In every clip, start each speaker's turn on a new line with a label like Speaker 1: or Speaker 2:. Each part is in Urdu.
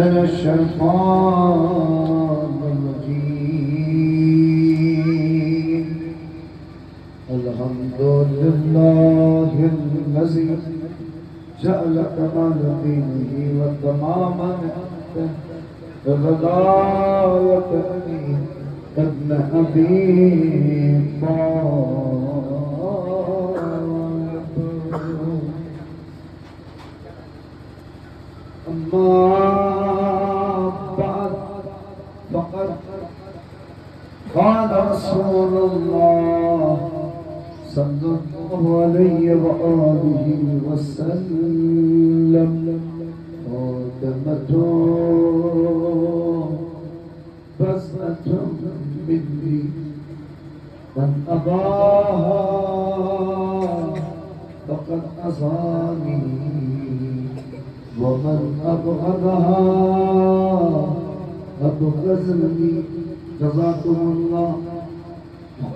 Speaker 1: من الشيطان الرجيم الحمد لله الذي جعل كمال دينه وتمام نعمته وغلاية ابن أبي طالب أما بعد فقد قال رسول الله صلى الله عليه وآله وسلم خاتمة بسمة مني من أباها فقد أصاني ومن أبغضها أبغضني جزاكم الله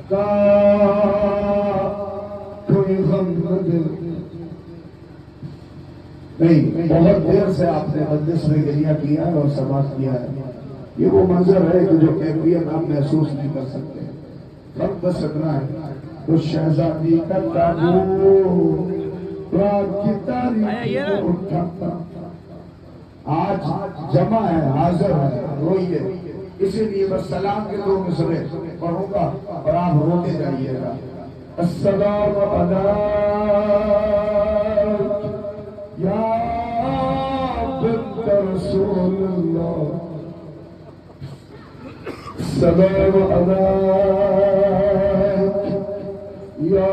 Speaker 1: کا کوئی غم نہ دے نہیں بہت دیر سے آپ نے مجلس میں گریہ کیا ہے اور سماعت کیا ہے یہ وہ منظر ہے کہ جو کیفیت ہم محسوس نہیں کر سکتے فرق بس اتنا ہے تو شہزادی کا تابوت رات کی تاریخ میں اٹھاتا آج جمع ہے حاضر ہے روئیے اسی لیے بس سلام کے دو مصرے پڑھوں گا اور آپ روتے جائیے گا السلام علیک یا بنت رسول اللہ السلام علیک یا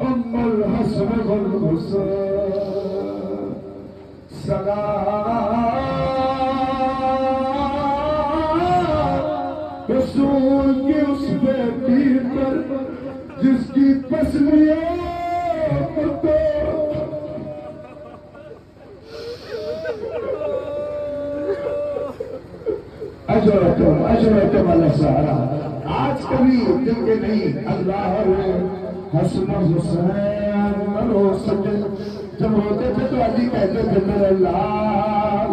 Speaker 1: ام الحسن والحسین سلام رسول کی اس بیٹی پر جس کی پسلیاں اجرتم اللہ سارا آج کبھی دل کے نہیں اللہ حسن حسین مرو سجن جب روتے تھے تو علی کہتے تھے میرے لال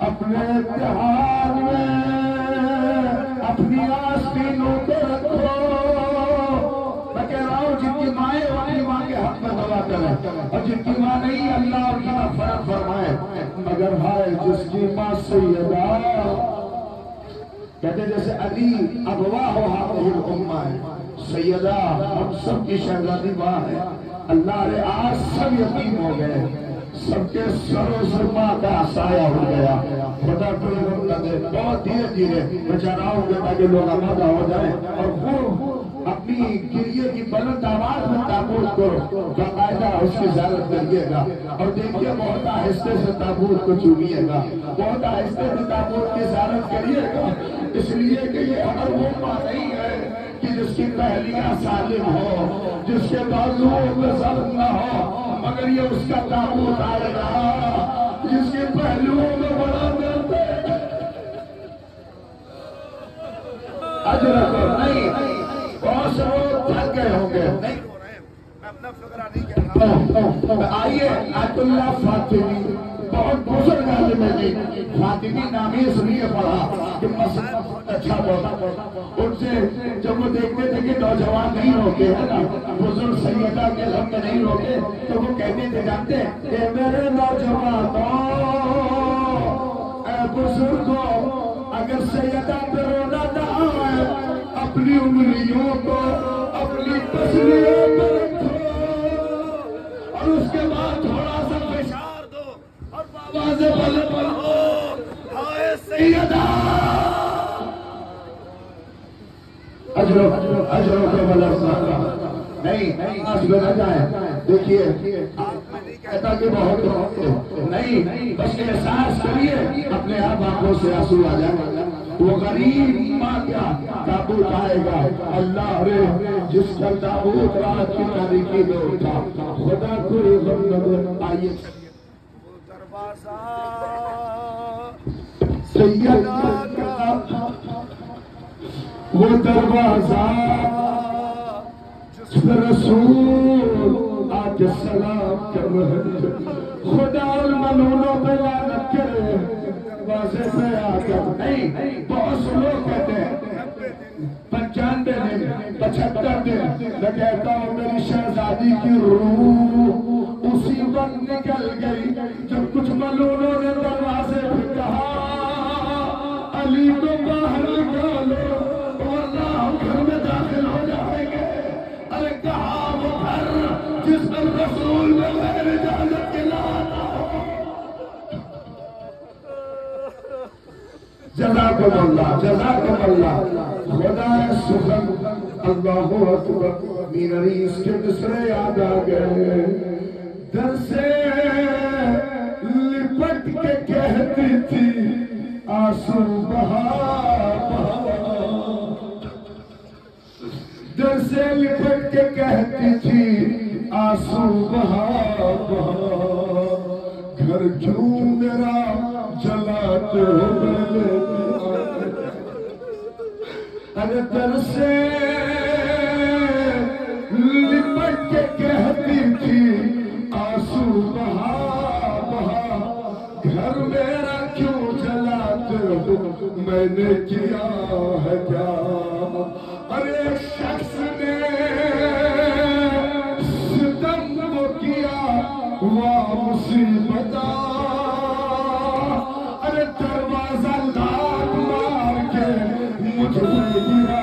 Speaker 1: اپنے اتحاد میں اپنی آستینوں کو رکھو میں کہہ رہا ہوں جن کی مائیں اپنی ماں کے حق میں دعا کریں اور جن کی ماں نہیں اللہ اور کی مغفرت فرمائے مگر ہائے جس کی ماں سیدہ کہتے جیسے علی ابواہ هذه الامہ ہے سیدہ ہم سب کی شہزادی ماں ہے اللہ نے آج سب یتیم ہو گئے سب کے سروں سے ماں کا سایہ ہو گیا خدا کوئی غم نہ دے بہت دھیرے دھیرے بچاراؤں گے تاکہ لوگ آمادہ ہو جائیں اور وہ اپنی گریے کی بلند آواز میں تابوت کو باقاعدہ اس کی زیارت کریے گا اور دیکھیے بہت آہستہ سے تابوت کو چومیے گا بہت آہستہ سے تابوت کی زیارت کریے گا اس لیے کہ یہ اگر وہ ماں نہیں ہے کہ جس کی پہلیاں سالم ہو جس کے بازوؤں میں ضرب نہ ہو مگر یہ اس کا تابوت آئے گا جس کے پہلوؤں میں بڑا درد ہے اجرت نہیں بہت سے لوگ تھک گئے ہوں گے نہیں میں اپنا فقرہ نہیں کہہ رہا آئیے آیت اللہ فاطمی بہت بزرگ عالم ہے جی فاطمی نامی اس لیے پڑھا کہ مسئلہ اچھا بہت ان سے جب وہ دیکھتے تھے کہ نوجوان نہیں روکے ہیں نا بزرگ سیدہ کے غم میں نہیں روکے تو وہ کہتے تھے جانتے کہ میرے نوجوانوں اے بزرگوں اگر سیدہ پہ رونا نہ آئے اپنی انگلیوں کو اپنی پسلیوں پہ رکھو اور اس کے بعد تھوڑا سا فشار دو اور آواز بلند پڑھو ہائے سیدہ اجرو کو بلند نہیں آج میں نہ جائیں دیکھیے میں نہیں کہتا کہ بہت نہیں بس احساس کریے اپنے آپ آنکھوں سے آنسو آ جائیں وہ غریب ماں کیا تابوت آئے گا اللہ رے جس کا تابوت رات کی تاریکی میں اٹھا خدا کوئی غم نہ دے آئیے وہ دروازہ سیدہ کا وہ دروازہ جس پر رسول آج سلام کر رہے خدا الملولوں پہ لعنت کرے دروازے پہ آ کر نہیں بہت سے لوگ کہتے ہیں 95 دن 75 دن میں کہتا ہوں میری شہزادی کی روح اسی وقت نکل گئی جب کچھ ملولوں نے دروازے پہ کہا علی کو باہر نکالو ورنہ ہم گھر میں داخل ہو جائیں گے. ارے کہا وہ گھر جس پر رسول میں غیر اجازت کے لانا ہو. جزاکم اللہ جزاکم اللہ. خدا سبحان اللہ اکبر. مین علی اس کے مصرے یاد آ گئے. در سے لپٹ کے کہتی تھی آنسو بہا بہا. در سے لپٹ کے کہتی تھی آنسو بہا بہا. گھر کیوں میرا جلاتے ہو. ارے در سے لپٹ کے کہتی تھی آنسو بہا بہا. گھر میرا کیوں جلاتے ہو میں نے کیا ہے کیا. ارے ایک شخص نے ستم کو کیا واہ مصیبت. ارے دروازہ لات مار کے مجھ پہ گرا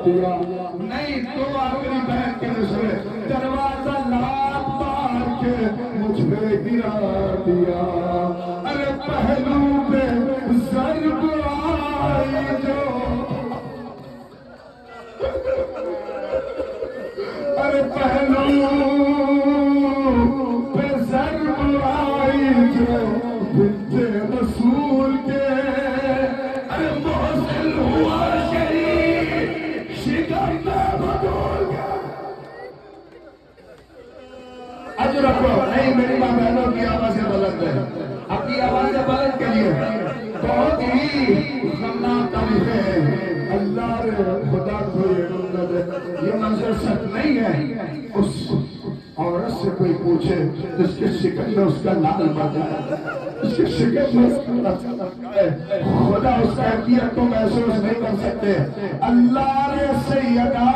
Speaker 1: دیا. نہیں تو آخری بہن کے نسلے دروازہ لات مار کے مجھ پہ گرا دیا. ارے پہلو پہ ضرب آئی جو ارے پہلو پہ ضرب آئی جو بنت رسول کے. ارے محسن ہوا شہید شکم میں بدول گیا. اجر رکھو نہیں میری ماں بہنوں کی آوازیں بلند ہے. اپنی آوازیں بلند کریے. بہت ہی غمناک تاریخیں ہیں. اللہ رے خدا کو یہ منظر سچ نہیں ہے. اس عورت سے کوئی پوچھے جس کے شکم میں اس کا لال بجا ہے, اس کے شکم میں خدا اس کیفیت کو محسوس نہیں کر سکتے. اللہ رے سیدہ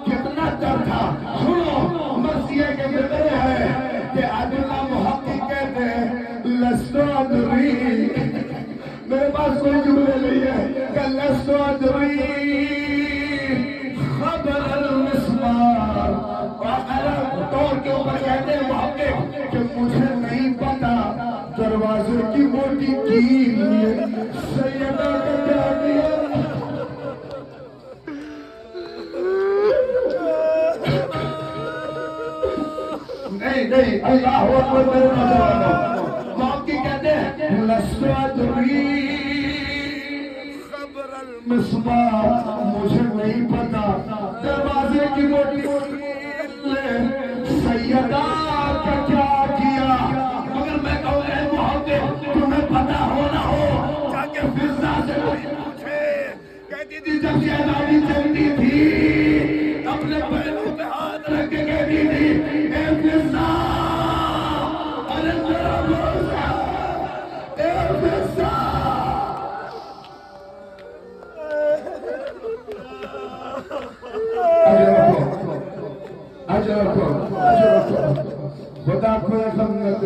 Speaker 1: کتنا ڈر تھا. سنو مرثیے کے ملتے ہیں کہ عبداللہ محقق کہتے ہیں لست ادری. میرے پاس کوئی جملے نہیں ہے کہ لست ادری خبر المسمار. طور کے اوپر کہتے ہیں محقق کہ مجھے نہیں پتا دروازے کی موٹی کیل سیدہ کا کیا کیا. نہیں اللہ اکبر. میرے نظر محقق کہتے ہیں لست ادری خبر المسمار. مجھے نہیں پتا دروازے کی موٹی سیدہ کا کیا کیا. مگر میں کہوں اے محقق تمہیں پتا ہو نہ ہو جا کے فضا سے کوئی پوچھے. کہتی تھی جب شہزادی چلتی تھی اپنے پہلوں پہ ہاتھ رکھ کے کہتی تھی اے فضا ارے میرا بھروسہ اے فضا. خدا کو خدمت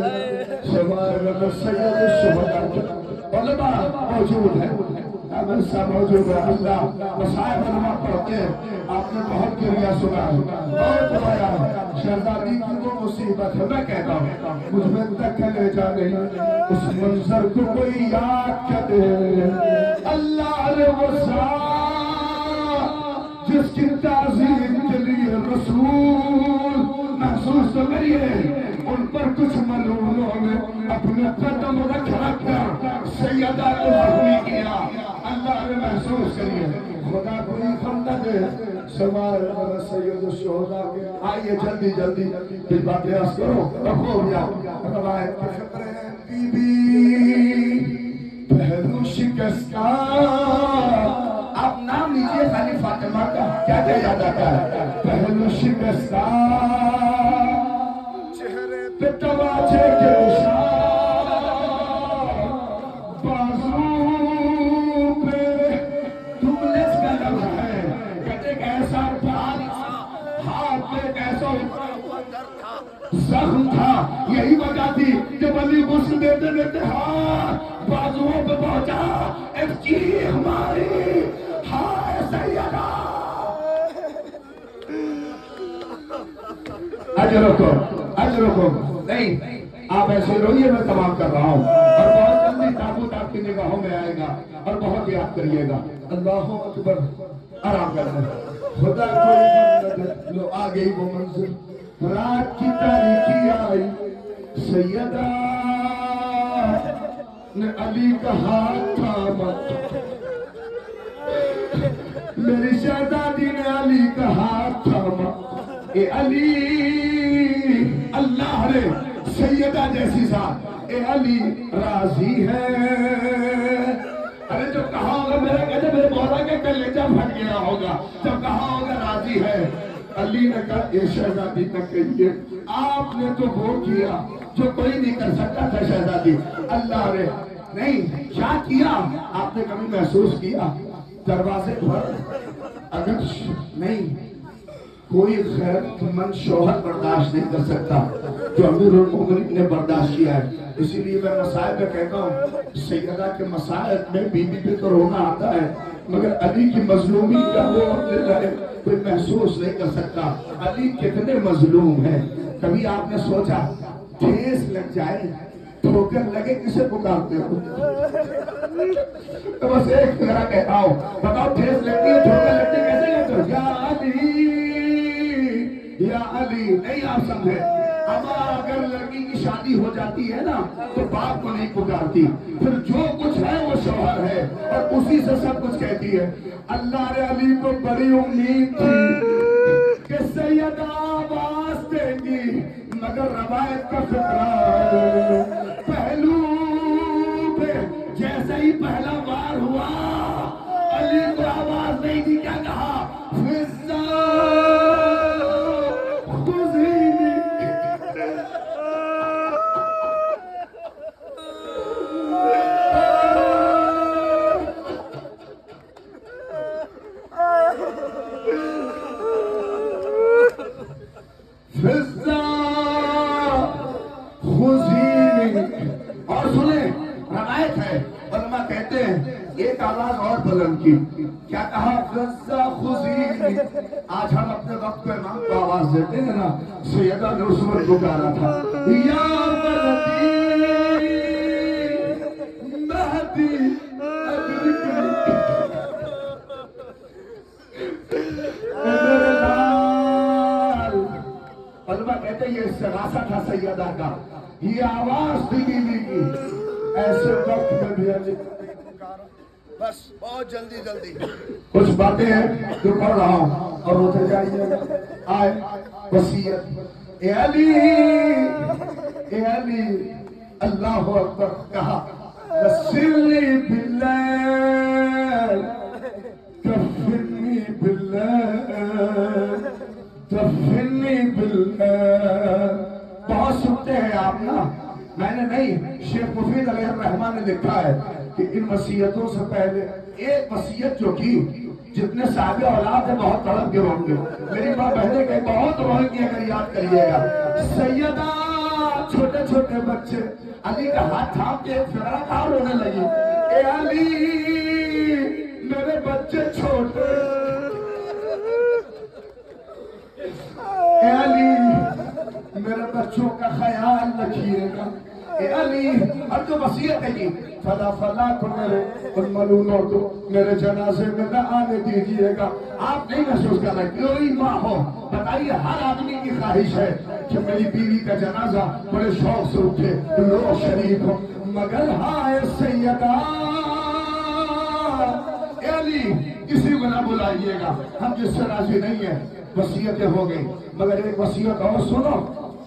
Speaker 1: سوائے سید الشہداء علماء موجود ہیں. صاحب موجود ہے. اللہ مصائب علماء پڑھتے ہیں. آپ نے بہت گریہ سنا ہے, بہت رویا ہے. شہزادی کی وہ مصیبت ہے. میں کہتا ہوں مجھ میں تک لے جا گئی. اس منظر کو کوئی یاد کرے. اللہ علیہ وسلم جس کی تعظیم کے لیے رسول محسوس تو کریے. ان پر کچھ ملولوں نے اپنے قدم رکھ کر سیدہ کو زخمی کیا. اللہ نے محسوس کریے. خدا کوئی غم نہ دے سوائے سید الشہداء کے. آئیے جلدی جلدی دل با قیاس کرو. رکھو یا روایت کے فقرے ہیں. بی بی پہلو شکستہ. آپ نام لیجئے خالی فاطمہ کا کیا کیا یاد آتا ہے. پہلو شکستہ نے ہاتھ بازوؤں پہ پہنچا، ایک چیخ ماری، ہائے سیدہ! اجرکم نہیں، آپ ایسے روئیے، میں تمام کر رہا ہوں، اور بہت جلدی تابوت آپ کی نگاہوں میں آئے گا اور بہت یاد کریے گا۔ اللہ اکبر، آرام کرنا، خدا کوئی لو، آ گئی وہ منزل، رات کی تاریکی آئی، سیدہ نے علی کا ہاتھ تھاما، میری شہزادی نے علی کا ہاتھ تھاما، اے علی، اللہ نے سیدہ جیسی ذات، اے علی راضی ہے۔ ارے جو کہا ہوگا، میرے مولا کے کلیجہ پھٹ گیا ہوگا جب کہا ہوگا راضی ہے۔ علی نے کہا اے شہزادی نہ کہیے، آپ نے تو وہ کیا جو کوئی نہیں کر سکتا تھا شہزادی۔ اللہ نے نہیں، کیا کیا؟ آپ نے کبھی محسوس کیا دروازے پر اگر نہیں کوئی غیرت مند شوہر برداشت نہیں کر سکتا جو امیر المومنین نے برداشت کیا ہے۔ اسی لیے میں مسائب میں کہتا ہوں، سیدہ کے مسائب میں بی بی پہ تو رونا آتا ہے، مگر علی کی مظلومی کا وہ اپنے لئے کوئی محسوس نہیں کر سکتا۔ علی کتنے مظلوم ہیں، کبھی آپ نے سوچا ٹھیس لگ جائے، ٹھوکر لگے، کسے پکارتے ہو؟ تو بس ایک فکرہ کہتا ہوں، بتاؤ ٹھیس لگتی ہے، ٹھوکر لگتی ہے، کیسے کہتے ہو؟ یا علی، یا علی، نہیں آپ سمجھے؟ اما اگر لڑکی کی شادی ہو جاتی ہے نا تو باپ کو نہیں پکارتی، پھر جو کچھ ہے وہ شوہر ہے اور اسی سے سب کچھ کہتی ہے۔ اللہ نے علی کو بڑی امید تھی کہ سیدہ آواز دے گی، مگر روایت کا فقرہ پہلو پہ جیسے ہی پہلا بار ہوا، علی کو آواز نہیں دی، کیا کہا؟ اور سنیں، روایت ہے، علماء کہتے ہیں ایک آواز اور بلند کی، کیا کہا؟ غزہ خزینی۔ آج ہم اپنے وقت کو امام کو آواز دیتے ہیں نا، سیدہ نے اس وقت پکارا تھا، یا ولدی مہدی ادرکنی، میرے لال۔ علماء کہتے ہیں یہ استغاثہ تھا سیدہ کا، یہ آواز تھی بیوی کی، ایسے وقت میں بھی علی بس بہت جلدی کچھ باتیں ہیں جو پڑھ رہا ہوں اور روتے جائیے گا۔ آئے وصیت، اے علی، اے علی، اللہ اکبر، کہا وسلنی باللیل کفنی باللیل کفنی باللیل۔ بہت سنتے ہیں آپ نا، میں نے نہیں، شیخ مفید علیہ الرحمن نے لکھا ہے کہ ان وصیتوں سے پہلے ایک وصیت جو کی، جتنے صاحب اولاد ہیں بہت تڑپ کے رون گے، میری ماں بہنیں کہ بہت روئیں گی اگر یاد کریے گا۔ سیدہ چھوٹے چھوٹے بچے علی کا ہاتھ تھام کے ایک فرا کھا رونے لگی، اے علی میرے بچے چھوٹے، اے علی میرے بچوں کا خیال رکھیے گا، اے علی۔ اور جو وصیت ہے جی، فلا فلا کو میرے ان ملونوں کو میرے جنازے میں نہ آنے دیجئے گا۔ آپ نہیں محسوس کر رہے، کوئی ماں ہو بتائیے، ہر آدمی کی خواہش ہے کہ میری بیوی کا جنازہ بڑے شوق سے اٹھے، لوگ شریک ہو، مگر ہائے سیدہ، اے علی کسی کو نہ بلائیے گا، ہم جس سے راضی نہیں ہیں۔ وصیتیں ہو گئی، مگر ایک وصیت اور سنو،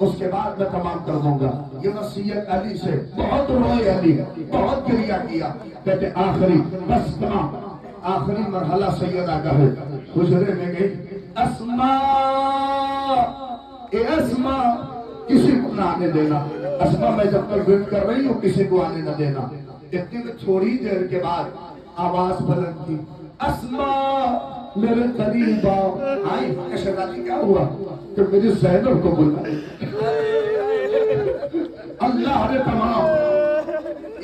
Speaker 1: اس کے بعد میں تمام کر دوں گا۔ یہ وصیت علی سے، بہت روئے علی، بہت گریہ کیا، کہتے آخری بس تمام، آخری مرحلہ سیدہ کا ہے۔ حجرے میں گئی، اسماء، اے اسماء، کسی کو نہ آنے دینا، اسماء میں جب تک ورد کر رہی ہوں کسی کو آنے نہ دینا۔ اتنی میں تھوڑی دیر کے بعد آواز بلند کی، اسماء میرے قریب آؤ۔ آئی کہ شہزادی کیا ہوا کہ میری زینب کو بلائی۔ اللہ نے تمام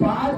Speaker 1: 5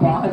Speaker 1: 5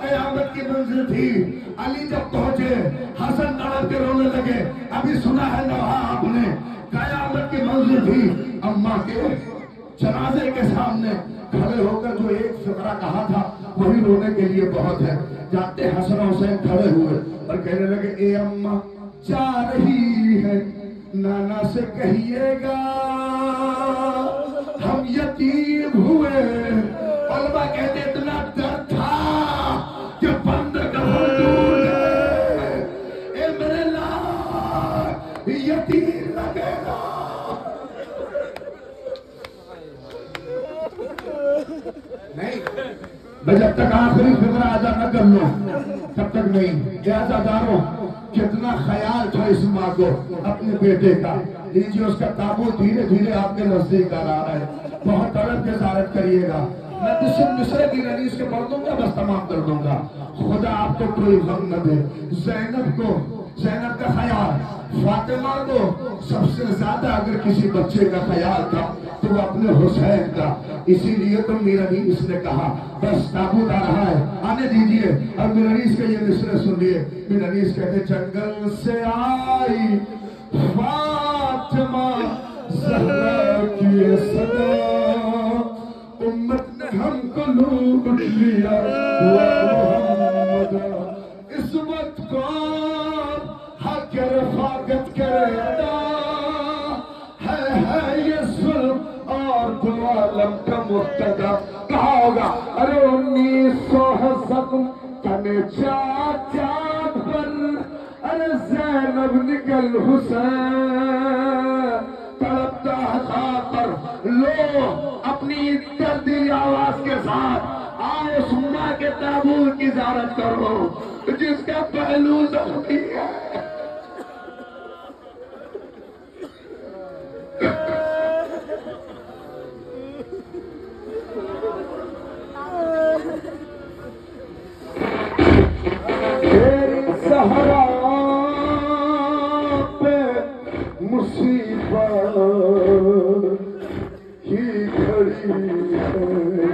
Speaker 1: قیامت کی منزل تھی. علی جب پہنچے حسن تڑپ کے رونے لگے. ابھی سنا ہے نوحہ آپ نے, قیامت کی منزل تھی. اماں کے جنازے کے سامنے کھڑے ہو کر جو ایک فقرہ کہا تھا وہی رونے کے لیے بہت ہے. جاتے حسن حسین کھڑے ہوئے اور کہنے لگے اے اماں جا رہی ہے, نانا سے کہیے گا ہم یتیم ہوئے. علماء کہتے اتنا ڈر تھا کہ بند کفن ڈھونڈ گئے. اے میرے لال یتیم لگے گا. نہیں, میں جب تک آخری فکر ادا نہ کر لوں تب تک نہیں. لہذا داروں کتنا خیال تھا اس ماں کو اپنے بیٹے کا. لیجیے اس کا تابوت دھیرے دھیرے آپ کے نزدیک آ رہا ہے. بہت طلب کے زیارت کریے گا. میں مصرے کی ریلیز کے پڑھ دوں گا, بس تمام کر دوں گا. خدا آپ کو کوئی غم نہ دے. زینب کا خیال, فاطمہ کو سب سے زیادہ اگر کسی بچے کا خیال تھا تو وہ اپنے حسین کا. اسی لیے تو میرا بھی اس نے کہا بس تابوت آ رہا ہے آنے دیجئے. اور میرا ریس کا یہ مصرے سنیے. میرا ریس کہتے جنگل سے آئی فاطمہ زہرا کی صدا, امت نے ہم کو لوٹ لیا محمد. اس وقت کون حق رفاقت کرے ادا, ہے یہ ظلم اور دو عالم کا مقتدا. کہا ہوگا ارے 1967 تنے چاند پر, ارے زینب نکل حسین تڑپتا ہے خاک پر. لو اپنی دردی آواز کے ساتھ آئے اس ماں کے تابوت کی زیارت کرو جس کا پہلو زخمی ہے. تیری زہرا پہ مصیبت ہی کھڑی ہے.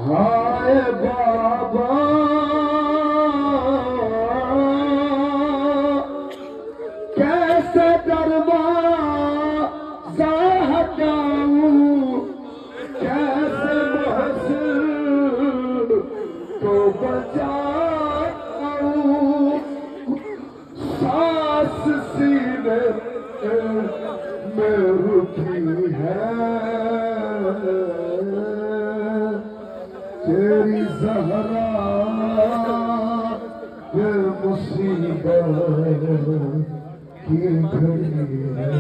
Speaker 1: ہائے بابا کیسے دروازہ ہٹاؤں, کیسے محسن کو بچاؤں. سانس سینے میں رکی ہے, تیری زہرا پہ مصیبت کی گھڑی ہے.